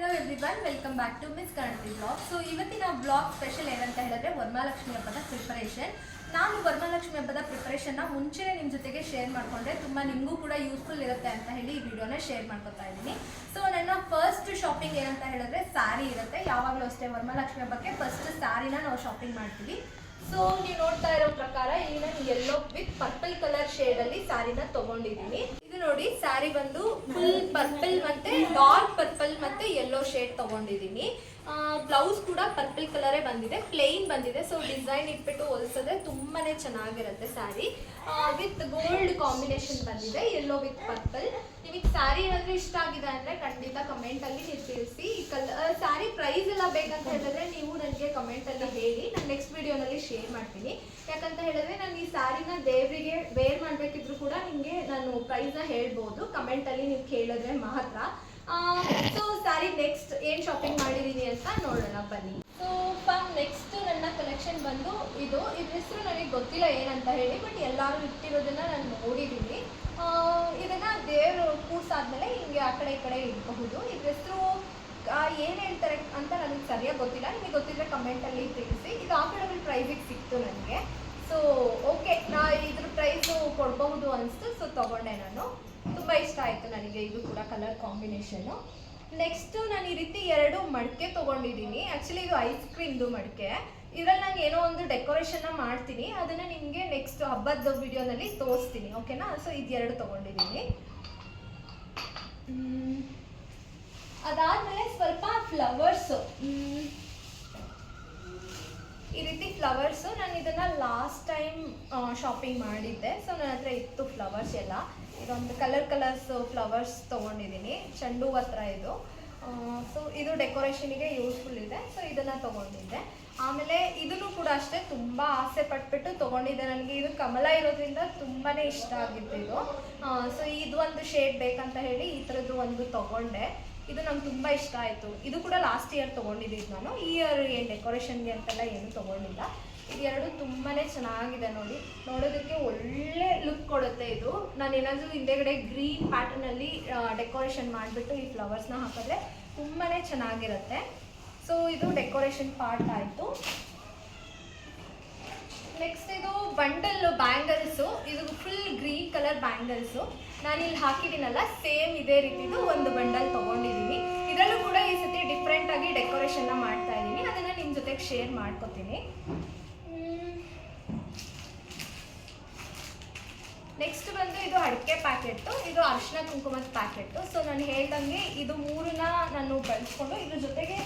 Hello everyone, welcome back to Miss Karanti Vlog. So ಇವತ್ತಿನ blog special ಏನಂತ ಹೇಳಿದ್ರೆ ವರಮಹಾಲಕ್ಷ್ಮಿ ಹಬ್ಬದ ಪ್ರಿಪರೇಷನ್. ನಾನು ವರಮಹಾಲಕ್ಷ್ಮಿ ಹಬ್ಬದ ಪ್ರಿಪರೇಷನ್ ನ ಮುಂಚೆ ನಿಮ್ಮ ಜೊತೆಗೆ ಶೇರ್ ಮಾಡ್ಕೊಂಡ್ರೆ ತುಂಬಾ ನಿಮಗೂ ಕೂಡ ಯೂಸ್ಫುಲ್ ಇರುತ್ತೆ ಅಂತ ಹೇಳಿ ಈ ವಿಡಿಯೋನ ಶೇರ್ ಮಾಡ್ಕೊತಾ ಇದ್ದೀನಿ. ಸೊ ನನ್ನ ಫಸ್ಟ್ ಶಾಪಿಂಗ್ ಏನಂತ ಹೇಳಿದ್ರೆ ಸ್ಯಾರಿ ಇರುತ್ತೆ. ಯಾವಾಗಲೂ ಅಷ್ಟೇ ವರಮಹಾಲಕ್ಷ್ಮಿ ಹಬ್ಬಕ್ಕೆ ಫಸ್ಟ್ ಸ್ಯಾರಿನ ನಾವು ಶಾಪಿಂಗ್ ಮಾಡ್ತೀವಿ. ಸೊ ನೀವು ನೋಡ್ತಾ ಇರೋ ಪ್ರಕಾರ ಇಲ್ಲಿ ನಾನು yellow with purple colour shade ಅಲ್ಲಿ ಸ್ಯಾರಿನ ತಗೊಂಡಿದ್ದೀನಿ. ಇದು ನೋಡಿ ಸ್ಯಾರಿ ಬಂದು ಫುಲ್ ಪರ್ಪಲ್ ಮತ್ತೆ ಡಾರ್ಕ್ ಪರ್ಪಲ್ ಮತ್ತೆ ಯೆಲ್ಲೋ ಶೇಡ್ ತಗೊಂಡಿದ್ದೀನಿ. ಬ್ಲೌಸ್ ಕೂಡ ಪರ್ಪಲ್ ಕಲರೇ ಬಂದಿದೆ, ಪ್ಲೇನ್ ಬಂದಿದೆ. ಸೊ ಡಿಸೈನ್ ಇಟ್ಬಿಟ್ಟು ಹೊಲಿಸಿದ್ರೆ ತುಂಬಾನೇ ಚೆನ್ನಾಗಿರುತ್ತೆ ಸ್ಯಾರಿ. ವಿತ್ ಗೋಲ್ಡ್ ಕಾಂಬಿನೇಷನ್ ಬಂದಿದೆ, ಯೆಲ್ಲೋ ವಿತ್ ಪರ್ಪಲ್. ನಿಮಗೆ ಸ್ಯಾರಿ ಏನಾದರೂ ಇಷ್ಟ ಆಗಿದೆ ಅಂದರೆ ಖಂಡಿತ ಕಮೆಂಟಲ್ಲಿ ನೀವು ತಿಳಿಸಿ. ಈ ಸ್ಯಾರಿ ಪ್ರೈಸ್ ಎಲ್ಲ ಬೇಕಂತ ಹೇಳಿದ್ರೆ ನೀವು ನನಗೆ ಕಮೆಂಟಲ್ಲಿ ಹೇಳಿ, ನಾನು ನೆಕ್ಸ್ಟ್ ವಿಡಿಯೋನಲ್ಲಿ ಶೇರ್ ಮಾಡ್ತೀನಿ. ಯಾಕಂತ ಹೇಳಿದ್ರೆ ನಾನು ಈ ಸ್ಯಾರಿನ ದೇವರಿಗೆ ವೇರ್ ಮಾಡಬೇಕಿದ್ರು ಕೂಡ ನಿಮಗೆ ನಾನು ಪ್ರೈಸ್ನ ಹೇಳ್ಬೋದು, ಕಮೆಂಟಲ್ಲಿ ನೀವು ಕೇಳಿದ್ರೆ ಮಾತ್ರ. ಸೊ ಸ್ಯಾರಿ ನೆಕ್ಸ್ಟ್ ಏನು ಶಾಪಿಂಗ್ ಮಾಡಿದ್ದೀನಿ ಅಂತ ನೋಡೋಣ ಬನ್ನಿ. ಸೊ ನೆಕ್ಸ್ಟ್ ನನ್ನ ಕಲೆಕ್ಷನ್ ಬಂದು ಇದ್ರ ಹೆಸರು ನನಗೆ ಗೊತ್ತಿಲ್ಲ ಏನಂತ ಹೇಳಿ, ಬಟ್ ಎಲ್ಲರೂ ಇಟ್ಟಿರೋದನ್ನ ನಾನು ನೋಡಿದ್ದೀನಿ. ಇದನ್ನ ದೇವರು ಕೂರ್ಸಾದ್ಮೇಲೆ ಹಿಂಗೆ ಆ ಕಡೆ ಈ ಕಡೆ ಇಡಬಹುದು. ಇದ್ರ ಹೆಸರು ಏನು ಹೇಳ್ತಾರೆ ಅಂತ ನನಗೆ ಸರಿಯಾಗಿ ಗೊತ್ತಿಲ್ಲ, ನಿಮಗೆ ಗೊತ್ತಿದ್ರೆ ಕಮೆಂಟಲ್ಲಿ ತಿಳಿಸಿ. ಇದು ಆಫರ್ಡಬಲ್ ಪ್ರೈಸಿಗೆ ಸಿಕ್ತು ನನಗೆ. ಸೊ ಓಕೆ, ನಾ ಇದ್ರ ಪ್ರೈಸು ಕೊಡಬಹುದು ಅನಿಸ್ತು, ಸೊ ತೊಗೊಂಡೆ ನಾನು. ತುಂಬ ಇಷ್ಟ ಆಯಿತು ನನಗೆ ಇದು ಕೂಡ ಕಲರ್ ಕಾಂಬಿನೇಷನ್ನು. ನೆಕ್ಸ್ಟು ನಾನು ಈ ರೀತಿ 2 ಮಡಿಕೆ ತೊಗೊಂಡಿದ್ದೀನಿ. ಆ್ಯಕ್ಚುಲಿ ಇದು ಐಸ್ ಕ್ರೀಮ್ದು ಮಡಿಕೆ. ಇದರಲ್ಲಿ ನಾನು ಏನೋ ಒಂದು ಡೆಕೋರೇಷನ್ನ ಮಾಡ್ತೀನಿ, ಅದನ್ನು ನಿಮಗೆ ನೆಕ್ಸ್ಟ್ ಹಬ್ಬದ ವಿಡಿಯೋನಲ್ಲಿ ತೋರಿಸ್ತೀನಿ, ಓಕೆನಾ. ಸೊ ಇದು 2 ತೊಗೊಂಡಿದ್ದೀನಿ. ಅದಾದಮೇಲೆ ಸ್ವಲ್ಪ ಫ್ಲವರ್ಸು, ಈ ರೀತಿ ಫ್ಲವರ್ಸು. ನಾನು ಇದನ್ನು ಲಾಸ್ಟ್ ಟೈಮ್ ಶಾಪಿಂಗ್ ಮಾಡಿದ್ದೆ. ಸೊ ನನ್ನ ಹತ್ರ ಇತ್ತು ಫ್ಲವರ್ಸ್ ಎಲ್ಲ. ಇದೊಂದು ಕಲರ್ಸ್ ಫ್ಲವರ್ಸ್ ತೊಗೊಂಡಿದ್ದೀನಿ, ಚೆಂಡು ಹತ್ರ ಇದು. ಸೊ ಇದು ಡೆಕೋರೇಷನಿಗೆ ಯೂಸ್ಫುಲ್ ಇದೆ, ಸೊ ಇದನ್ನು ತೊಗೊಂಡಿದ್ದೆ. ಆಮೇಲೆ ಇದನ್ನು ಕೂಡ ಅಷ್ಟೇ ತುಂಬ ಆಸೆ ಪಟ್ಬಿಟ್ಟು ತೊಗೊಂಡಿದ್ದೆ. ನನಗೆ ಇದು ಕಮಲ ಇರೋದ್ರಿಂದ ತುಂಬಾ ಇಷ್ಟ ಆಗಿತ್ತು ಇದು. ಸೊ ಇದು ಒಂದು ಶೇಡ್ ಬೇಕಂತ ಹೇಳಿ ಈ ಥರದ್ದು ಒಂದು ತೊಗೊಂಡೆ. ಇದು ನಂಗೆ ತುಂಬ ಇಷ್ಟ ಆಯಿತು. ಇದು ಕೂಡ ಲಾಸ್ಟ್ ಇಯರ್ ತೊಗೊಂಡಿದ್ದು ನಾನು. ಈ ಇಯರ್ ಏನು ಡೆಕೋರೇಷನ್ಗೆ ಅಂತೆಲ್ಲ ಏನು ತೊಗೊಂಡಿಲ್ಲ. ಇದು 2 ತುಂಬಾ ಚೆನ್ನಾಗಿದೆ ನೋಡಿ, ನೋಡೋದಕ್ಕೆ ಒಳ್ಳೆ ಲುಕ್ ಕೊಡುತ್ತೆ ಇದು. ನಾನು ಏನಾದರೂ ಹಿಂದೆಗಡೆ ಗ್ರೀನ್ ಪ್ಯಾಟರ್ನಲ್ಲಿ ಡೆಕೋರೇಷನ್ ಮಾಡಿಬಿಟ್ಟು ಈ ಫ್ಲವರ್ಸ್ನ ಹಾಕಿದ್ರೆ ತುಂಬಾ ಚೆನ್ನಾಗಿರುತ್ತೆ. ಸೊ ಇದು ಡೆಕೋರೇಷನ್ ಪಾರ್ಟ್ ಆಯಿತು. ನೆಕ್ಸ್ಟ್ ಇದು ಬಂಡಲ್ ಬ್ಯಾಂಗಲ್ಸು. ಇದು ಫುಲ್ ಗ್ರೀನ್ ಕಲರ್ ಬ್ಯಾಂಗಲ್ಸು. ನಾನಿಲ್ಲಿ ಹಾಕಿದ್ದೀನಲ್ಲ, ಸೇಮ್ ಇದೇ ರೀತಿದು ಒಂದು ಬಂಡಲ್ ತೊಗೊಂಡಿದ್ದೀನಿ. ಇದರಲ್ಲೂ ಕೂಡ ಈ ಸತಿ ಡಿಫ್ರೆಂಟಾಗಿ ಡೆಕೋರೇಷನ್ನ ಮಾಡ್ತಾ ಇದ್ದೀನಿ, ಅದನ್ನು ನಿಮ್ಮ ಜೊತೆಗೆ ಶೇರ್ ಮಾಡ್ಕೊತೀನಿ. ನೆಕ್ಸ್ಟ್ ಬಂದು ಇದು ಅಡಿಕೆ ಪ್ಯಾಕೆಟು, ಇದು ಅರಿಶಿನ ಕುಂಕುಮದ ಪ್ಯಾಕೆಟು. ಸೊ ನಾನು ಹೇಳ್ದಂಗೆ ಇದು 3ನ ನಾನು ಬಳಸ್ಕೊಂಡು ಇದ್ರ ಜೊತೆಗೆ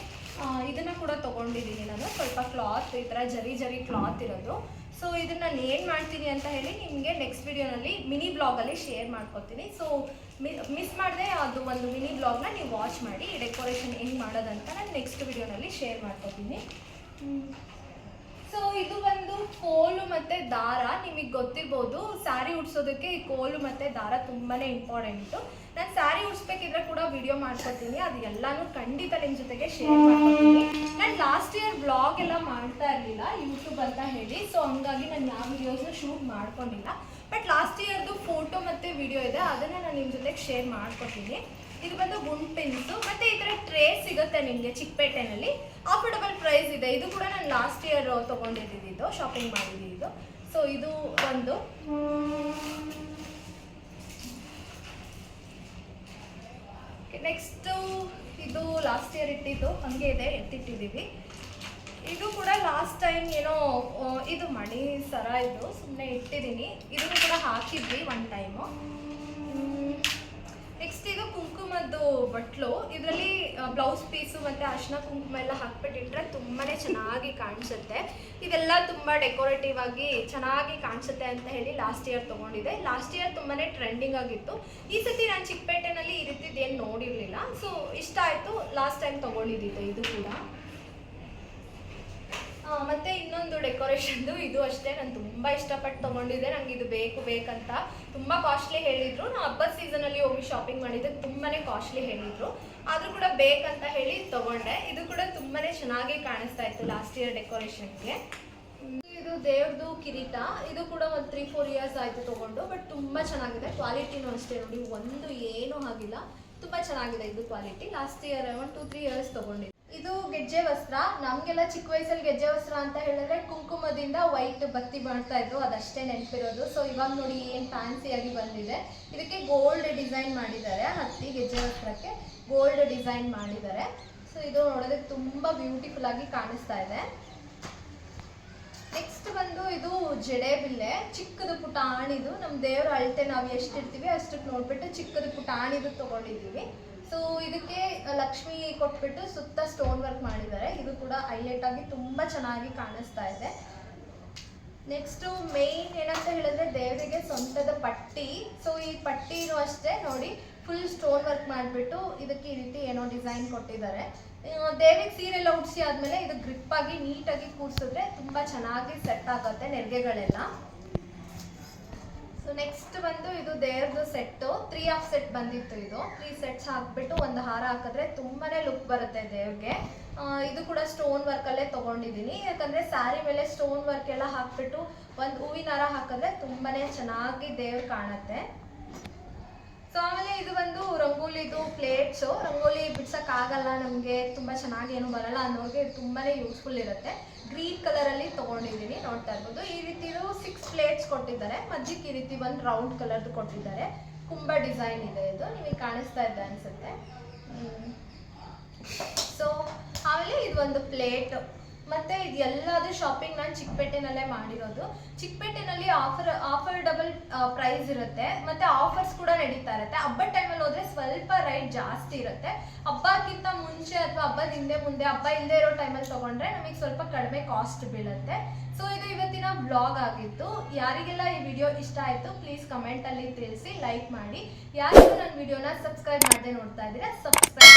ಇದನ್ನು ಕೂಡ ತೊಗೊಂಡಿದ್ದೀನಿ ನಾನು. ಸ್ವಲ್ಪ ಕ್ಲಾತ್, ಈ ಥರ ಜರಿ ಕ್ಲಾತ್ ಇರೋದು. ಸೊ ಇದನ್ನು ನಾನು ಏನು ಮಾಡ್ತೀನಿ ಅಂತ ಹೇಳಿ ನಿಮಗೆ ನೆಕ್ಸ್ಟ್ ವಿಡಿಯೋನಲ್ಲಿ ಮಿನಿ ಬ್ಲಾಗಲ್ಲಿ ಶೇರ್ ಮಾಡ್ಕೊತೀನಿ. ಸೊ ಮಿಸ್ ಮಾಡದೆ ಅದು ಒಂದು ಮಿನಿ ಬ್ಲಾಗ್ನ ನೀವು ವಾಚ್ ಮಾಡಿ, ಈ ಡೆಕೋರೇಷನ್ ಹೆಂಗೆ ಮಾಡೋದಂತ ನಾನು ನೆಕ್ಸ್ಟ್ ವಿಡಿಯೋನಲ್ಲಿ ಶೇರ್ ಮಾಡ್ಕೊತೀನಿ. ಸೊ ಇದು ಬಂದು ಕೋಲು ಮತ್ತು ದಾರ. ನಿಮಗೆ ಗೊತ್ತಿರ್ಬೋದು, ಸ್ಯಾರಿ ಉಡ್ಸೋದಕ್ಕೆ ಈ ಕೋಲು ಮತ್ತು ದಾರ ತುಂಬಾ ಇಂಪಾರ್ಟೆಂಟು. ನಾನು ಸ್ಯಾರಿ ಉಡ್ಸ್ಬೇಕಿದ್ರೆ ಕೂಡ ವಿಡಿಯೋ ಮಾಡ್ಕೊತೀನಿ, ಅದು ಎಲ್ಲನೂ ಖಂಡಿತ ನಿಮ್ಮ ಜೊತೆಗೆ ಶೇರ್ ಮಾಡ್ಕೊತೀನಿ. ನಾನು ಲಾಸ್ಟ್ ಇಯರ್ ಬ್ಲಾಗ್ ಎಲ್ಲ ಮಾಡ್ತಾ ಇರಲಿಲ್ಲ ಯೂಟ್ಯೂಬ್ ಅಂತ ಹೇಳಿ, ಸೊ ಹಂಗಾಗಿ ನಾನು ಯಾವ ವಿಡಿಯೋಸ್ನ ಶೂಟ್ ಮಾಡ್ಕೊಂಡಿಲ್ಲ. ಬಟ್ ಲಾಸ್ಟ್ ಇಯರ್ದು ಫೋಟೋ ಮತ್ತು ವಿಡಿಯೋ ಇದೆ, ಅದನ್ನು ನಾನು ನಿಮ್ಮ ಜೊತೆಗೆ ಶೇರ್ ಮಾಡ್ಕೊತೀನಿ. ಇದು ಬಂದು ಗುಂಡ್ ಪಿನ್ಸು, ಮತ್ತು ಈ ಥರ ಟ್ರೇ ಸಿಗುತ್ತೆ ನಿಮಗೆ ಚಿಕ್ಕಪೇಟೆನಲ್ಲಿ. ಆಫರ್ಡಬಲ್ ಪ್ರೈಸ್ ಇದೆ. ಇದು ಕೂಡ ನಾನು ಲಾಸ್ಟ್ ಇಯರ್ ತೊಗೊಂಡಿದ್ದು, ಶಾಪಿಂಗ್ ಮಾಡಿದ್ದು. ಸೊ ಇದು ಒಂದು. ನೆಕ್ಸ್ಟು ಇದು ಲಾಸ್ಟ್ ಇಯರ್ ಇಟ್ಟಿದ್ದು ಹಾಗೆ ಇದೆ, ಎತ್ತಿಟ್ಟಿದ್ದೀವಿ. ಇದು ಕೂಡ ಲಾಸ್ಟ್ ಟೈಮ್ ಏನೋ ಇದು ಮಣಿ ಸರ, ಇದು ಸುಮ್ಮನೆ ಇಟ್ಟಿದ್ದೀನಿ. ಇದನ್ನು ಕೂಡ ಹಾಕಿದ್ವಿ ಒಂದು ಟೈಮು. ನೆಕ್ಸ್ಟ್ ಇದು ಕುಂಕುಮದ್ದು ಬಟ್ಲು. ಇದರಲ್ಲಿ ಬ್ಲೌಸ್ ಪೀಸು ಮತ್ತು ಅರಿಶಿನ ಕುಂಕುಮ ಎಲ್ಲ ಹಾಕ್ಬಿಟ್ಟಿಟ್ರೆ ತುಂಬಾ ಚೆನ್ನಾಗಿ ಕಾಣಿಸುತ್ತೆ. ಇದೆಲ್ಲ ತುಂಬ ಡೆಕೋರೇಟಿವ್ ಆಗಿ ಚೆನ್ನಾಗಿ ಕಾಣಿಸುತ್ತೆ ಅಂತ ಹೇಳಿ ಲಾಸ್ಟ್ ಇಯರ್ ತೊಗೊಂಡಿದ್ದೆ. ಲಾಸ್ಟ್ ಇಯರ್ ತುಂಬಾ ಟ್ರೆಂಡಿಂಗ್ ಆಗಿತ್ತು. ಈ ಸತಿ ನಾನು ಚಿಕ್ಕಪೇಟೆನಲ್ಲಿ ಈ ರೀತಿದ್ದು ಏನು ನೋಡಿರಲಿಲ್ಲ, ಸೊ ಇಷ್ಟ ಆಯಿತು, ಲಾಸ್ಟ್ ಟೈಮ್ ತೊಗೊಂಡಿದ್ದಿತ್ತು ಇದು ಕೂಡ. ಮತ್ತು ಇನ್ನೊಂದು ಡೆಕೋರೇಷನ್ದು, ಇದು ಅಷ್ಟೇ ನಾನು ತುಂಬ ಇಷ್ಟಪಟ್ಟು ತೊಗೊಂಡಿದ್ದೆ. ನನಗೆ ಇದು ಬೇಕಂತ ತುಂಬ ಕಾಸ್ಟ್ಲಿ ಹೇಳಿದರು. ನಾನು ಹಬ್ಬದ ಸೀಸನಲ್ಲಿ ಹೋಗಿ ಶಾಪಿಂಗ್ ಮಾಡಿದ್ದೆ, ತುಂಬಾ ಕಾಸ್ಟ್ಲಿ ಹೇಳಿದರು. ಆದರೂ ಕೂಡ ಬೇಕಂತ ಹೇಳಿ ತೊಗೊಂಡೆ. ಇದು ಕೂಡ ತುಂಬಾ ಚೆನ್ನಾಗಿ ಕಾಣಿಸ್ತಾ ಇತ್ತು ಲಾಸ್ಟ್ ಇಯರ್ ಡೆಕೋರೇಷನ್ಗೆ. ಇದು ದೇವ್ರದ್ದು ಕಿರೀಟ. ಇದು ಕೂಡ ಒಂದು 3-4 ಇಯರ್ಸ್ ಆಯಿತು ತೊಗೊಂಡು, ಬಟ್ ತುಂಬ ಚೆನ್ನಾಗಿದೆ. ಕ್ವಾಲಿಟಿನೂ ಅಷ್ಟೇ ನೋಡಿ, ಒಂದು ಏನೂ ಆಗಿಲ್ಲ. ತುಂಬ ಚೆನ್ನಾಗಿದೆ ಇದು ಕ್ವಾಲಿಟಿ. ಲಾಸ್ಟ್ ಇಯರ್ 1-2-3 ಇಯರ್ಸ್ ತೊಗೊಂಡಿದ್ದೆ. ಇದು ಗೆಜ್ಜೆ ವಸ್ತ್ರ. ನಮಗೆಲ್ಲ ಚಿಕ್ಕ ವಯಸ್ಸಲ್ಲಿ ಗೆಜ್ಜೆ ವಸ್ತ್ರ ಅಂತ ಹೇಳಿದ್ರೆ ಕುಂಕುಮದಿಂದ ವೈಟ್ ಬತ್ತಿ ಮಾಡ್ತಾ ಇದ್ರು, ಅದಷ್ಟೇ ನೆನಪಿರೋದು. ಸೊ ಇವಾಗ ನೋಡಿ ಏನು ಫ್ಯಾನ್ಸಿಯಾಗಿ ಬಂದಿದೆ. ಇದಕ್ಕೆ ಗೋಲ್ಡ್ ಡಿಸೈನ್ ಮಾಡಿದ್ದಾರೆ, ಹತ್ತಿ ಗೆಜ್ಜೆ ವಸ್ತ್ರಕ್ಕೆ ಗೋಲ್ಡ್ ಡಿಸೈನ್ ಮಾಡಿದ್ದಾರೆ. ಸೊ ಇದು ನೋಡೋದಕ್ಕೆ ತುಂಬ ಬ್ಯೂಟಿಫುಲ್ ಆಗಿ ಕಾಣಿಸ್ತಾ ಇದೆ. ನೆಕ್ಸ್ಟ್ ಬಂದು ಇದು ಜಡೆ ಬಿಲ್ಲೆ, ಚಿಕ್ಕದು ಪುಟಾಣಿದು. ನಮ್ಮ ದೇವ್ರ ಅಳತೆ ನಾವು ಎಷ್ಟಿರ್ತೀವಿ ಅಷ್ಟಕ್ಕೆ ನೋಡ್ಬಿಟ್ಟು ಚಿಕ್ಕದು ಪುಟಾಣಿದು ತೊಗೊಂಡಿದ್ದೀವಿ. ಸೊ ಇದಕ್ಕೆ ಲಕ್ಷ್ಮಿ ಕೊಟ್ಬಿಟ್ಟು ಸುತ್ತ ಸ್ಟೋನ್ ವರ್ಕ್ ಮಾಡಿದ್ದಾರೆ. ಇದು ಕೂಡ ಹೈಲೈಟ್ ಆಗಿ ತುಂಬ ಚೆನ್ನಾಗಿ ಕಾಣಿಸ್ತಾ ಇದೆ. ನೆಕ್ಸ್ಟು ಮೇಯ್ನ್ ಏನಂತ ಹೇಳಿದ್ರೆ ದೇವರಿಗೆ ಸ್ವಂತದ ಪಟ್ಟಿ. ಸೊ ಈ ಪಟ್ಟಿನೂ ಅಷ್ಟೇ ನೋಡಿ ಫುಲ್ ಸ್ಟೋನ್ ವರ್ಕ್ ಮಾಡಿಬಿಟ್ಟು ಇದಕ್ಕೆ ಈ ರೀತಿ ಏನೋ ಡಿಸೈನ್ ಕೊಟ್ಟಿದ್ದಾರೆ. ದೇವಿಗೆ ಸೀರೆಲ್ಲ ಉಡಿಸಿ ಆದಮೇಲೆ ಇದು ಗ್ರಿಪ್ ಆಗಿ ನೀಟಾಗಿ ಕೂರಿಸಿದ್ರೆ ತುಂಬ ಚೆನ್ನಾಗಿ ಸೆಟ್ ಆಗುತ್ತೆ ನೆರಿಗೆಗಳೆಲ್ಲ. ಸೊ ನೆಕ್ಸ್ಟ್ ಬಂದು ಇದು ದೇವ್ರದ್ದು ಸೆಟ್ಟು 3 ಆಫ್ ಸೆಟ್ ಬಂದಿತ್ತು. ಇದು 3 ಸೆಟ್ಸ್ ಹಾಕ್ಬಿಟ್ಟು ಒಂದು ಹಾರ ಹಾಕಿದ್ರೆ ತುಂಬಾನೇ ಲುಕ್ ಬರುತ್ತೆ ದೇವ್ರಿಗೆ. ಇದು ಕೂಡ ಸ್ಟೋನ್ ವರ್ಕಲ್ಲೇ ತೊಗೊಂಡಿದ್ದೀನಿ, ಯಾಕಂದರೆ ಸ್ಯಾರಿ ಮೇಲೆ ಸ್ಟೋನ್ ವರ್ಕ್ ಎಲ್ಲ ಹಾಕ್ಬಿಟ್ಟು ಒಂದು ಹೂವಿನ ಹಾರ ಹಾಕಿದ್ರೆ ತುಂಬಾನೇ ಚೆನ್ನಾಗಿ ದೇವ್ರು ಕಾಣುತ್ತೆ. ಸೊ ಆಮೇಲೆ ಇದು ಬಂದು ರಂಗೋಲಿದು ಪ್ಲೇಟ್ಸು. ರಂಗೋಲಿ ಬಿಡ್ಸೋಕ್ಕಾಗಲ್ಲ ನಮಗೆ, ತುಂಬ ಚೆನ್ನಾಗಿ ಏನು ಬರಲ್ಲ ಅನ್ನೋರಿಗೆ ತುಂಬಾ ಯೂಸ್ಫುಲ್ ಇರುತ್ತೆ. ಗ್ರೀನ್ ಕಲರಲ್ಲಿ ತೊಗೊಂಡಿದ್ದೀನಿ, ನೋಡ್ತಾ ಇರ್ಬೋದು. ಈ ರೀತಿ 6 ಪ್ಲೇಟ್ಸ್ ಕೊಟ್ಟಿದ್ದಾರೆ. ಮಜ್ಜಿಗೆ ಈ ರೀತಿ ಒಂದು ರೌಂಡ್ ಕಲರ್ದು ಕೊಟ್ಟಿದ್ದಾರೆ. ಕುಂಭ ಡಿಸೈನ್ ಇದೆ, ಇದು ನಿಮಗೆ ಕಾಣಿಸ್ತಾ ಇದೆ ಅನಿಸುತ್ತೆ. ಸೊ ಆಮೇಲೆ ಇದು ಒಂದು ಪ್ಲೇಟ್. ಮತ್ತು ಇದು ಎಲ್ಲದೂ ಶಾಪಿಂಗ್ ನಾನು ಚಿಕ್ಕಪೇಟೆನಲ್ಲೇ ಮಾಡಿರೋದು. ಚಿಕ್ಕಪೇಟೆನಲ್ಲಿ ಆಫರ್ಡಬಲ್ ಪ್ರೈಸ್ ಇರುತ್ತೆ, ಮತ್ತು ಆಫರ್ಸ್ ಕೂಡ ನಡೀತಾ ಇರುತ್ತೆ. ಹಬ್ಬದ ಟೈಮಲ್ಲಿ ಹೋದರೆ ಸ್ವಲ್ಪ ರೈಟ್ ಜಾಸ್ತಿ ಇರುತ್ತೆ. ಹಬ್ಬಕ್ಕಿಂತ ಮುಂಚೆ ಅಥವಾ ಹಬ್ಬದ ಹಿಂದೆ ಮುಂದೆ, ಹಬ್ಬ ಇಲ್ಲದೆ ಇರೋ ಟೈಮಲ್ಲಿ ತೊಗೊಂಡ್ರೆ ನಮಗೆ ಸ್ವಲ್ಪ ಕಡಿಮೆ ಕಾಸ್ಟ್ ಬೀಳುತ್ತೆ. ಸೊ ಇದು ಇವತ್ತಿನ ವ್ಲಾಗ್ ಆಗಿತ್ತು. ಯಾರಿಗೆಲ್ಲ ಈ ವಿಡಿಯೋ ಇಷ್ಟ ಆಯಿತು ಪ್ಲೀಸ್ ಕಮೆಂಟಲ್ಲಿ ತಿಳಿಸಿ, ಲೈಕ್ ಮಾಡಿ. ಯಾರಿಗೂ ನನ್ನ ವಿಡಿಯೋನ ಸಬ್ಸ್ಕ್ರೈಬ್ ಮಾಡದೆ ನೋಡ್ತಾ ಇದ್ದೀರಾ ಸಬ್ಸ್ಕ್ರೈಬ್